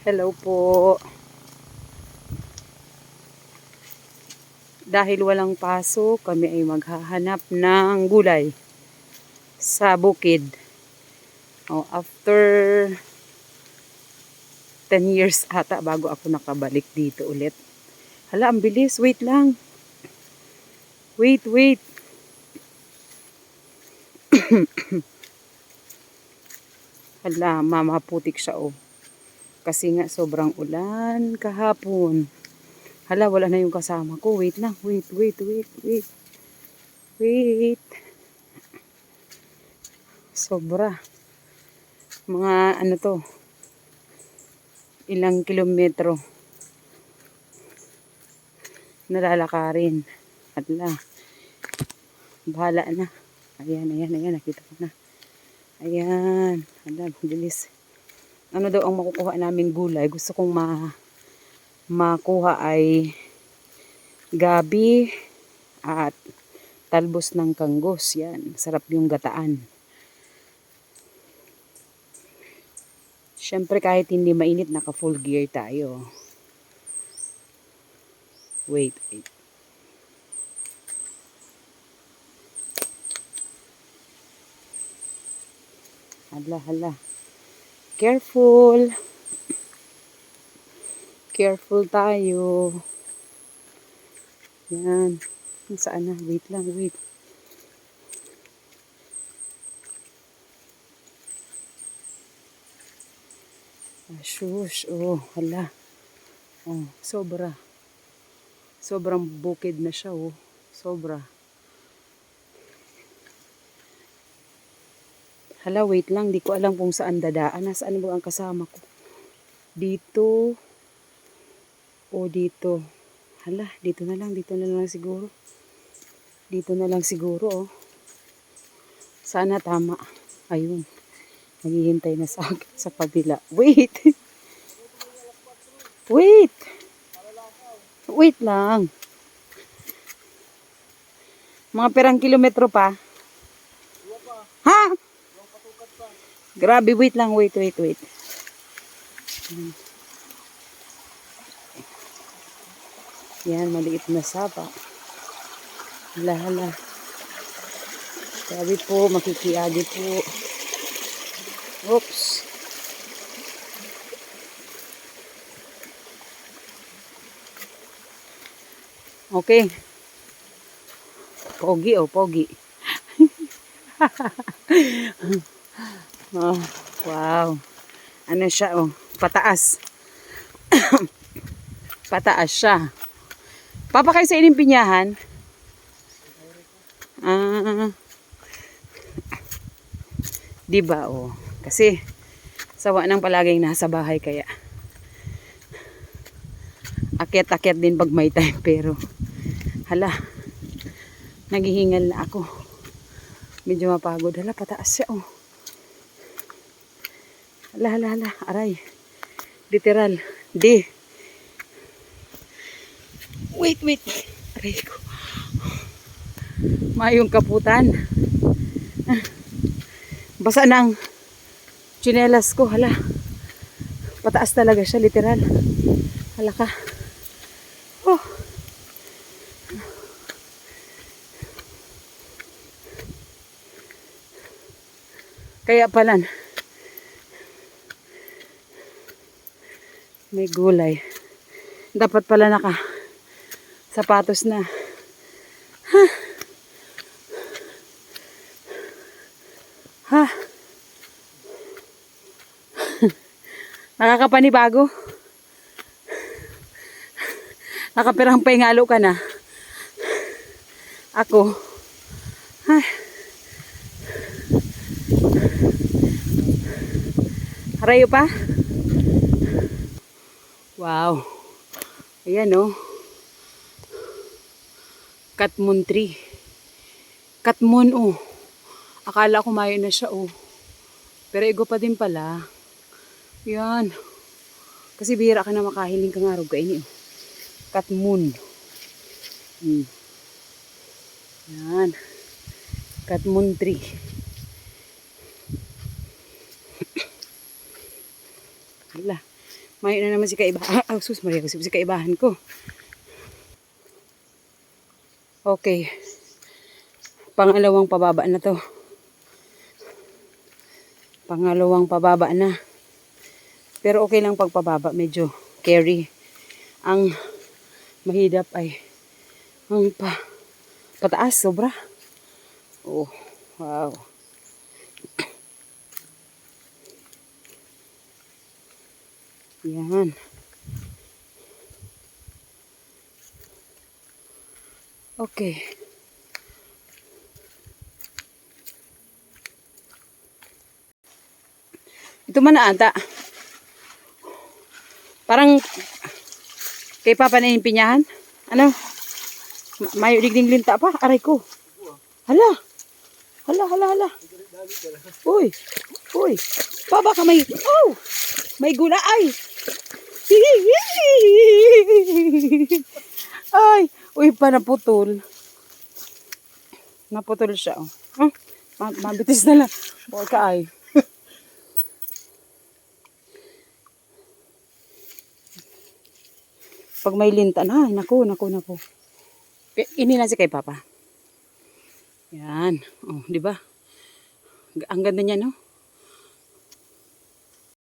Hello po. Dahil walang pasok, kami ay maghahanap ng gulay sa bukid. After 10 years ata bago ako nakabalik dito ulit. Hala, ang bilis. Wait lang. Wait. Hala, mamaputik siya Kasi nga sobrang ulan kahapon. Hala, wala na yung kasama ko. Wait lang. Wait. Sobra. Mga ano to. Ilang kilometro. Nalalakarin. Hala. Bahala na. Ayan. Nakita ko na. Ayan. Hala, bilis. Ano daw ang makukuha namin gulay? Gusto kong makuha ay gabi at talbos ng kanggos. Yan. Sarap yung gataan. Siyempre kahit hindi mainit, naka full gear tayo. Wait. Hala. Careful tayo. Yan. Saan na? Wait lang. Shush. Hala. Sobra. Sobrang bukid na siya, Sobra. Hala, wait lang. Di ko alam kung saan dadaan. Nasaan ba ang kasama ko? Dito. Dito. Hala, dito na lang siguro. Dito na lang siguro, Sana tama. Ayun. Naghihintay na sa akin sa kabila. Wait lang. Mga perang kilometro pa. Ha? Grabe, wait lang. Wait. Yan, maliit na sapa. Hala. Grabe po, makikiagi po. Oops. Okay. Pogi. Wow. Ano siya, pataas. Pataas siya. Papakain sa inyong pinyahan. Diba, Kasi, sawa nang palaging nasa bahay kaya. Akyat din pag may time, pero, hala, naghihingal na ako. Medyo mapagod. Hala, pataas siya, Hala, aray. Literal. Wait. Aray ko. Mayong kaputan. Basa ng tsinelas ko. Hala. Pataas talaga siya, literal. Hala ka. Kaya pala may gulay. Dapat pala naka sapatos na. Nakakapanibago. Nakapirang paingalo ka na. Ako. Harayo pa? Wow. Ayan, Katmun tree. Katmun, Akala ko mayo na siya, Pero igo pa din pala. Yan. Kasi bihira ka na makahiling kang araw kaini, Katmun. Yan. Katmun tree. Hala. Mayo na naman si kaibahan. Ah, sus Maria, si kaibahan ko. Okay. Pangalawang pababa na to. Pangalawang pababa na. Pero okay lang pagpababa. Medyo carry. Ang mahirap ay ang pataas. Sobra. Oh, wow. Yan. Okay. Ito man na ata. Parang kay Papa na yung pinyahan. Ano? Mayo digding linta pa. Aray ko. Hala. Hala, hala, hala. Uy. Uy. Baba ka may. Oh! May gula ay. Ay. Uy pa naputol. Naputol siya. Oh. Huh? Mabitis na lang. Huwag ka ay. Pag may linta na, naku. Ini na si kay Papa. Yan. Oh, di ba? Ang ganda niya, no?